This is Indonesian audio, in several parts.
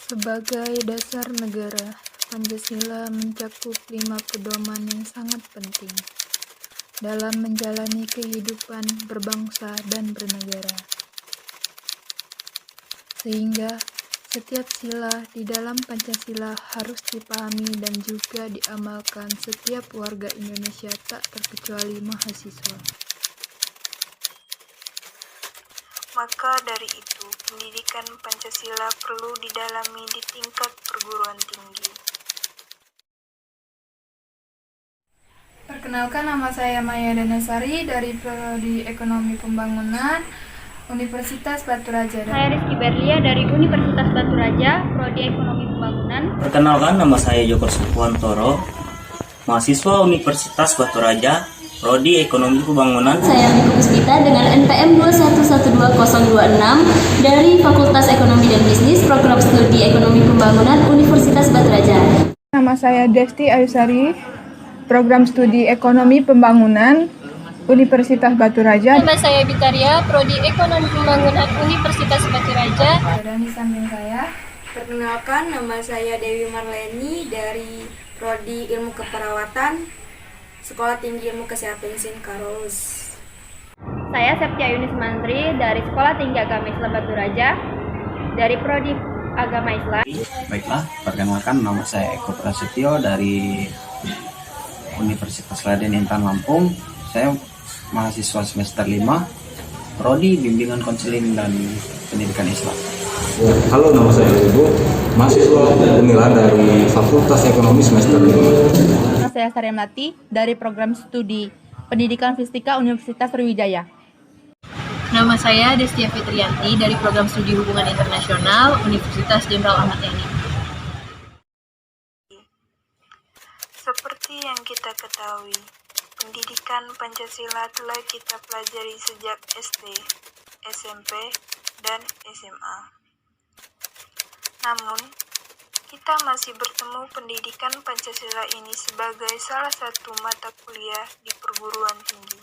Sebagai dasar negara, Pancasila mencakup 5 pedoman yang sangat penting dalam menjalani kehidupan berbangsa dan bernegara. Sehingga setiap sila di dalam Pancasila harus dipahami dan juga diamalkan setiap warga Indonesia tak terkecuali mahasiswa. Maka dari itu, pendidikan Pancasila perlu didalami di tingkat perguruan tinggi. Perkenalkan, nama saya Maya Danasari dari Prodi Ekonomi Pembangunan Universitas Batu Raja. Saya Rizky Berlia dari Universitas Batu Raja, Prodi Ekonomi Pembangunan. Perkenalkan, nama saya Joko Sukuantoro, mahasiswa Universitas Batu Raja, Prodi Ekonomi Pembangunan. Saya Miko Puspita dengan NPM 2112026 dari Fakultas Ekonomi dan Bisnis, Program Studi Ekonomi Pembangunan Universitas Batu Raja. Nama saya Desti Ayusari, Program Studi Ekonomi Pembangunan Universitas Batu Raja. Nama saya Bitaria, Prodi Ekonomi Pembangunan Universitas Batu Raja. Dan di samping saya, perkenalkan, nama saya Dewi Marleni dari Prodi Ilmu Keperawatan, Sekolah Tinggi Ilmu Kesehatan St. Carolus. Saya Septia Yunis Mantri dari Sekolah Tinggi Agama Islam Batu Raja, dari Prodi Agama Islam. Baiklah, perkenalkan, nama saya Eko Prasetyo dari Universitas Raden Intan Lampung. Saya mahasiswa semester 5, Prodi Bimbingan Konseling dan Pendidikan Islam. Halo, nama saya Ibu, mahasiswa Unila dari Fakultas Ekonomi semester 5. Nama saya Saryamati dari Program Studi Pendidikan Fisika Universitas Sriwijaya. Nama saya Destia Fitrianti dari Program Studi Hubungan Internasional Universitas Jenderal Ahmad Yani. Seperti yang kita ketahui, pendidikan Pancasila telah kita pelajari sejak SD, SMP, dan SMA. Namun, kita masih bertemu pendidikan Pancasila ini sebagai salah satu mata kuliah di perguruan tinggi.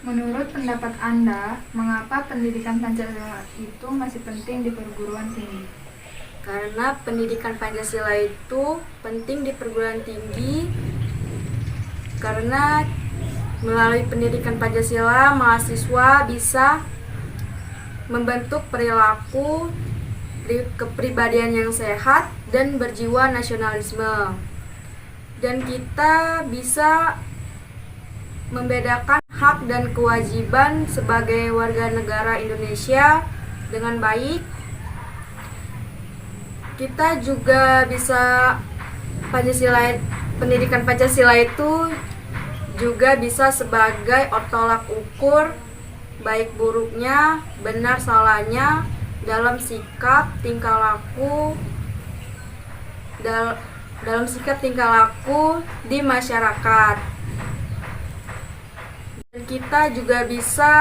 menurut pendapat Anda, mengapa pendidikan Pancasila itu masih penting di perguruan tinggi? Karena pendidikan Pancasila itu penting di perguruan tinggi karena melalui pendidikan Pancasila mahasiswa bisa membentuk perilaku kepribadian yang sehat dan berjiwa nasionalisme, dan kita bisa membedakan hak dan kewajiban sebagai warga negara Indonesia dengan baik. Kita juga bisa pendidikan Pancasila itu juga bisa sebagai tolak ukur baik buruknya, benar salahnya dalam sikap tingkah laku di masyarakat. Dan kita juga bisa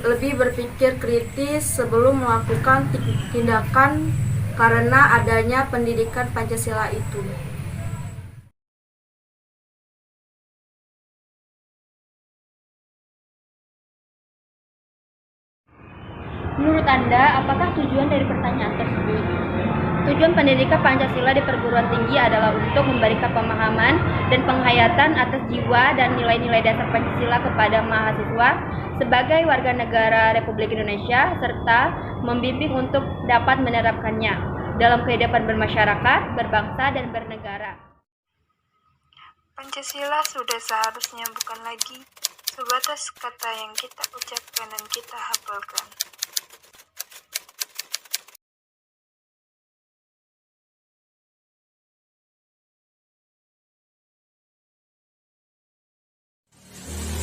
lebih berpikir kritis sebelum melakukan tindakan karena adanya pendidikan Pancasila itu. Menurut Anda, apakah tujuan dari pertanyaan tersebut? Tujuan pendidikan Pancasila di perguruan tinggi adalah untuk memberikan pemahaman dan penghayatan atas jiwa dan nilai-nilai dasar Pancasila kepada mahasiswa sebagai warga negara Republik Indonesia, serta membimbing untuk dapat menerapkannya dalam kehidupan bermasyarakat, berbangsa, dan bernegara. Pancasila sudah seharusnya bukan lagi sebatas kata yang kita ucapkan dan kita hafalkan.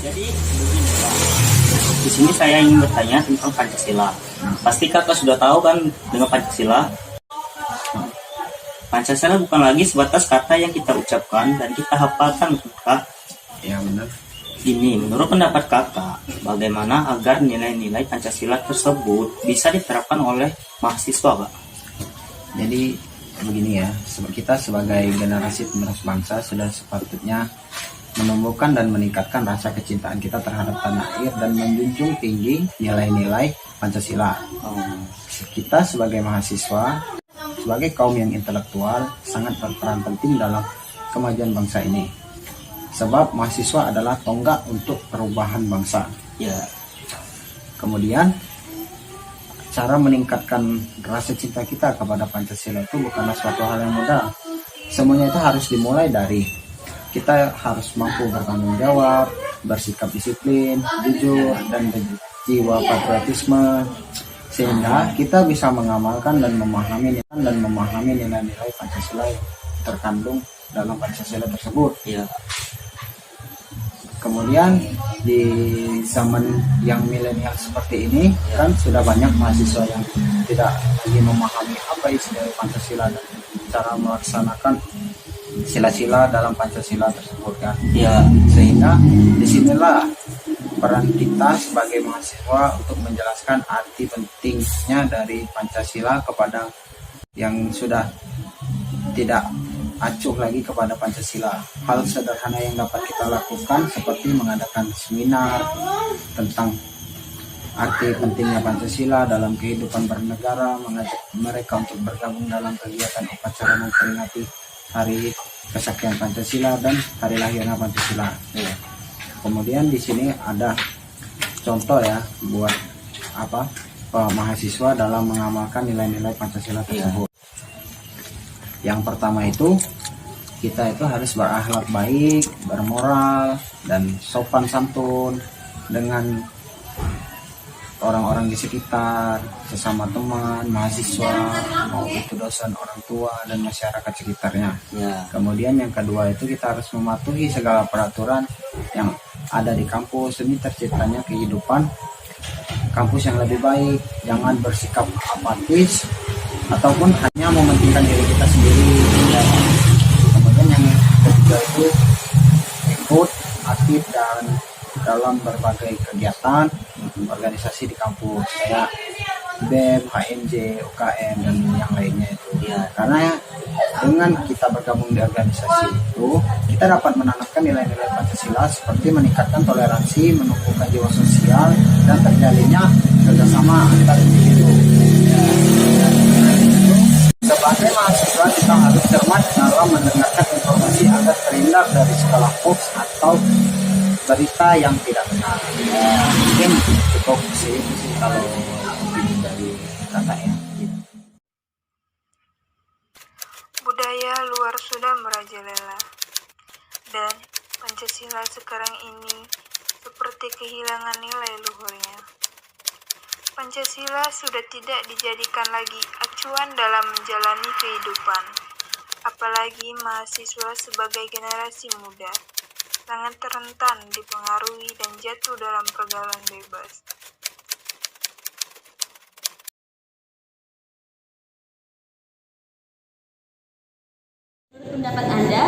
Jadi begini Pak, di sini saya ingin bertanya tentang Pancasila. Pasti kakak sudah tahu kan dengan Pancasila. Pancasila bukan lagi sebatas kata yang kita ucapkan dan kita hafalkan, Kak. Ya, benar. Ini menurut pendapat kakak, bagaimana agar nilai-nilai Pancasila tersebut bisa diterapkan oleh mahasiswa, Kak? Jadi begini ya, kita sebagai generasi penerus bangsa sudah sepatutnya menumbuhkan dan meningkatkan rasa kecintaan kita terhadap tanah air dan menjunjung tinggi nilai-nilai Pancasila. Kita sebagai mahasiswa, sebagai kaum yang intelektual, sangat berperan penting dalam kemajuan bangsa ini. Sebab mahasiswa adalah tonggak untuk perubahan bangsa. Ya. Kemudian, cara meningkatkan rasa cinta kita kepada Pancasila itu bukanlah suatu hal yang mudah. Semuanya itu harus dimulai dari kita harus mampu bertanggung jawab, bersikap disiplin, jujur, dan berjiwa patriotisme, sehingga kita bisa mengamalkan dan memahami nilai-nilai Pancasila yang terkandung dalam Pancasila tersebut. Ya. Kemudian di zaman yang milenial seperti ini kan sudah banyak mahasiswa yang tidak lagi memahami apa isi dari Pancasila dan cara melaksanakan sila-sila dalam Pancasila tersebut kan. Ya. Sehingga disinilah peran kita sebagai mahasiswa untuk menjelaskan arti pentingnya dari Pancasila kepada yang sudah tidak acuh lagi kepada Pancasila. Hal sederhana yang dapat kita lakukan seperti mengadakan seminar tentang arti pentingnya Pancasila dalam kehidupan bernegara, mengajak mereka untuk bergabung dalam kegiatan upacara memperingati Hari Kesaktian Pancasila dan Hari Lahirnya Pancasila. Ya. Kemudian di sini ada contoh ya buat mahasiswa dalam mengamalkan nilai-nilai Pancasila tersebut. Yang pertama itu kita itu harus berakhlak baik, bermoral, dan sopan santun dengan orang-orang di sekitar, sesama teman, mahasiswa, mau itu dosen, orang tua, dan masyarakat sekitarnya. Ya. Kemudian yang kedua itu kita harus mematuhi segala peraturan yang ada di kampus demi terciptanya kehidupan kampus yang lebih baik. Jangan bersikap apatis ataupun hanya mementingkan diri kita sendiri. Ya. Kemudian yang ketiga itu ikut aktif dan dalam berbagai kegiatan organisasi di kampus kayak BEM, HMJ, UKM, dan yang lainnya itu. Ya. Karena dengan kita bergabung di organisasi itu, kita dapat menanamkan nilai-nilai Pancasila seperti meningkatkan toleransi, menumbuhkan jiwa sosial, dan terjalinnya kerjasama antar individu. Sebagai mahasiswa kita harus cermat dalam mendengarkan informasi agar terhindar dari segala hoax atau berita yang tidak benar. Mungkin cukup sih kalau opini dari kakaknya. Budaya luar sudah merajalela, dan Pancasila sekarang ini seperti kehilangan nilai luhurnya. Pancasila sudah tidak dijadikan lagi acuan dalam menjalani kehidupan, apalagi mahasiswa sebagai generasi muda, sangat rentan dipengaruhi dan jatuh dalam pergaulan bebas. Pendapat Anda,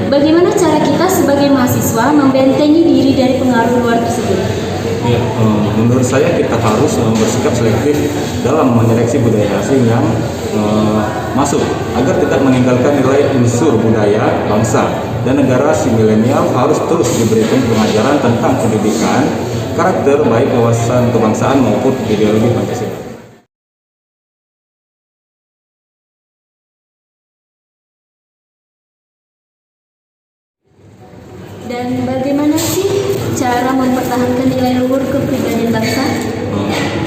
bagaimana cara kita sebagai mahasiswa membentengi diri dari pengaruh luar tersebut? Ya, menurut saya kita harus bersikap selektif dalam menyeleksi budaya asing yang masuk agar tidak meninggalkan nilai unsur budaya bangsa dan negara. Si milenial harus terus diberikan pengajaran tentang pendidikan, karakter, baik wawasan kebangsaan maupun ideologi Pancasila. Dan bagaimana sih cara mempertahankan nilai luhur kepribadian bangsa?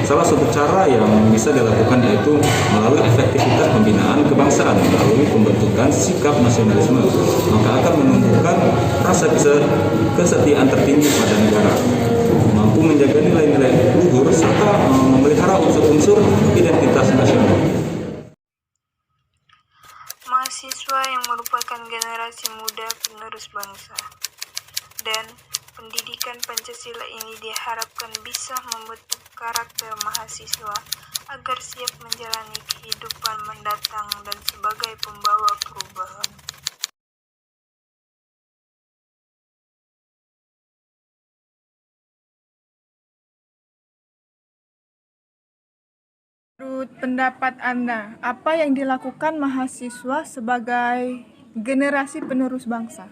Salah satu cara yang bisa dilakukan yaitu melalui efektivitas pembinaan kebangsaan melalui pembentukan sikap nasionalisme, maka akan menumbuhkan rasa kesetiaan tertinggi pada negara, mampu menjaga nilai-nilai luhur serta memelihara unsur-unsur identitas nasional. Mahasiswa yang merupakan generasi muda penerus bangsa, dan pendidikan Pancasila ini diharapkan bisa membentuk karakter mahasiswa agar siap menjalani kehidupan mendatang dan sebagai pembawa perubahan. Menurut pendapat Anda, apa yang dilakukan mahasiswa sebagai generasi penerus bangsa?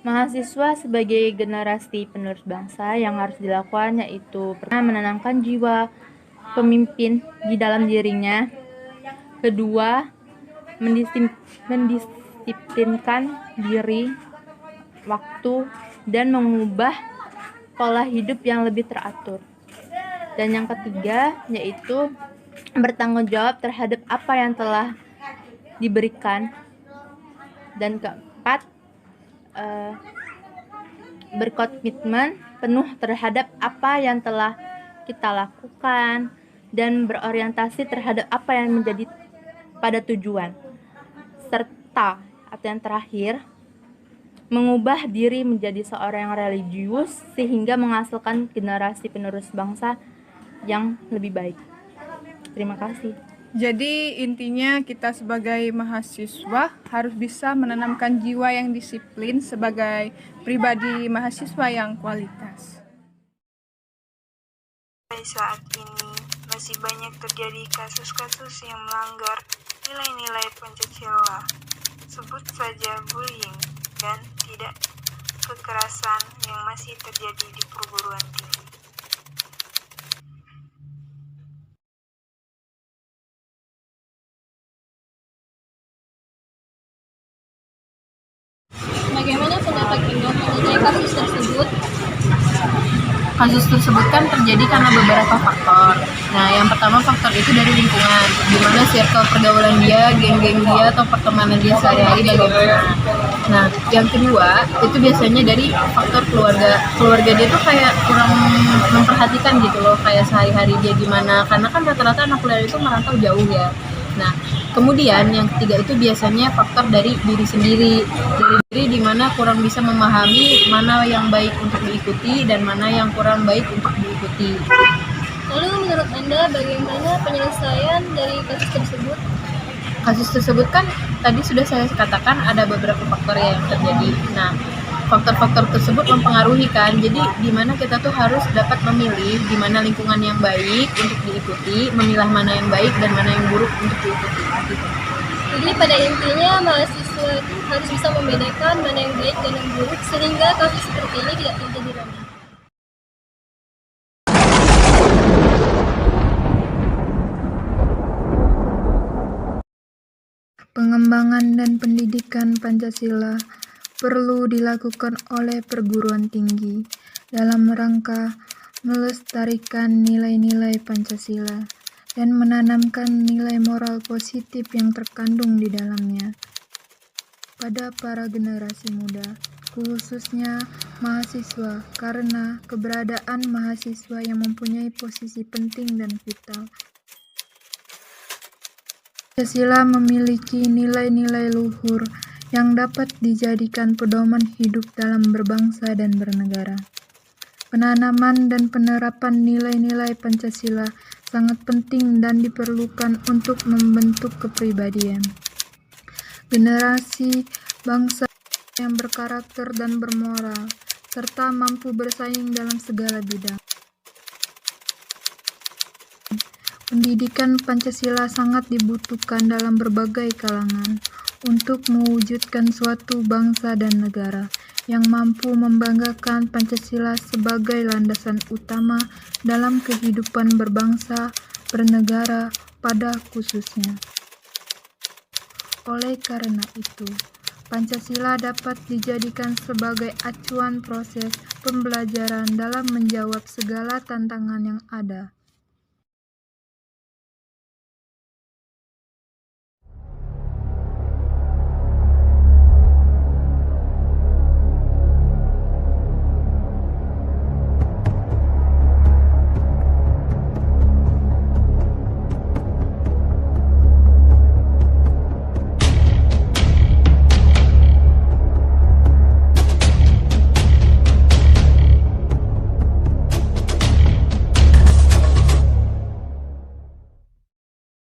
Mahasiswa sebagai generasi penerus bangsa yang harus dilakukan yaitu pertama menanamkan jiwa pemimpin di dalam dirinya, kedua mendisiplinkan diri, waktu, dan mengubah pola hidup yang lebih teratur. Dan yang ketiga yaitu bertanggung jawab terhadap apa yang telah diberikan. Dan keempat, berkomitmen penuh terhadap apa yang telah kita lakukan dan berorientasi terhadap apa yang menjadi pada tujuan. Serta, atau yang terakhir, mengubah diri menjadi seorang yang religius sehingga menghasilkan generasi penerus bangsa yang lebih baik. Terima kasih. Jadi intinya kita sebagai mahasiswa harus bisa menanamkan jiwa yang disiplin sebagai pribadi mahasiswa yang kualitas. Sampai saat ini masih banyak terjadi kasus-kasus yang melanggar nilai-nilai Pancasila. Sebut saja bullying dan tidak kekerasan yang masih terjadi di perguruan tinggi. Bagaimana pendapat Indo mengenai kasus tersebut? Kasus tersebut kan terjadi karena beberapa faktor. Nah, yang pertama faktor itu dari lingkungan, di mana circle pergaulan dia, geng-geng dia, atau pertemanan dia sehari-hari bagaimana. Nah, yang kedua itu biasanya dari faktor keluarga. Keluarga dia tuh kayak kurang memperhatikan gitu loh, kayak sehari-hari dia gimana. Karena kan rata-rata anak kuliah itu merantau jauh ya. Nah, kemudian yang ketiga itu biasanya faktor dari diri sendiri. Dari diri di mana kurang bisa memahami mana yang baik untuk diikuti dan mana yang kurang baik untuk diikuti. Lalu menurut Anda bagaimana penyelesaian dari kasus tersebut? Kasus tersebut kan tadi sudah saya katakan ada beberapa faktor yang terjadi. Nah, faktor-faktor tersebut mempengaruhi kan. Jadi di mana kita tuh harus dapat memilih di mana lingkungan yang baik untuk diikuti, memilah mana yang baik dan mana yang buruk untuk diikuti. Gitu. Jadi pada intinya mahasiswa itu harus bisa membedakan mana yang baik dan yang buruk sehingga kasus seperti ini tidak terjadi lagi. Pengembangan dan pendidikan Pancasila perlu dilakukan oleh perguruan tinggi dalam rangka melestarikan nilai-nilai Pancasila dan menanamkan nilai moral positif yang terkandung di dalamnya pada para generasi muda, khususnya mahasiswa, karena keberadaan mahasiswa yang mempunyai posisi penting dan vital. Pancasila memiliki nilai-nilai luhur yang dapat dijadikan pedoman hidup dalam berbangsa dan bernegara. Penanaman dan penerapan nilai-nilai Pancasila sangat penting dan diperlukan untuk membentuk kepribadian generasi bangsa yang berkarakter dan bermoral, serta mampu bersaing dalam segala bidang. Pendidikan Pancasila sangat dibutuhkan dalam berbagai kalangan untuk mewujudkan suatu bangsa dan negara yang mampu membanggakan Pancasila sebagai landasan utama dalam kehidupan berbangsa, bernegara pada khususnya. Oleh karena itu, Pancasila dapat dijadikan sebagai acuan proses pembelajaran dalam menjawab segala tantangan yang ada.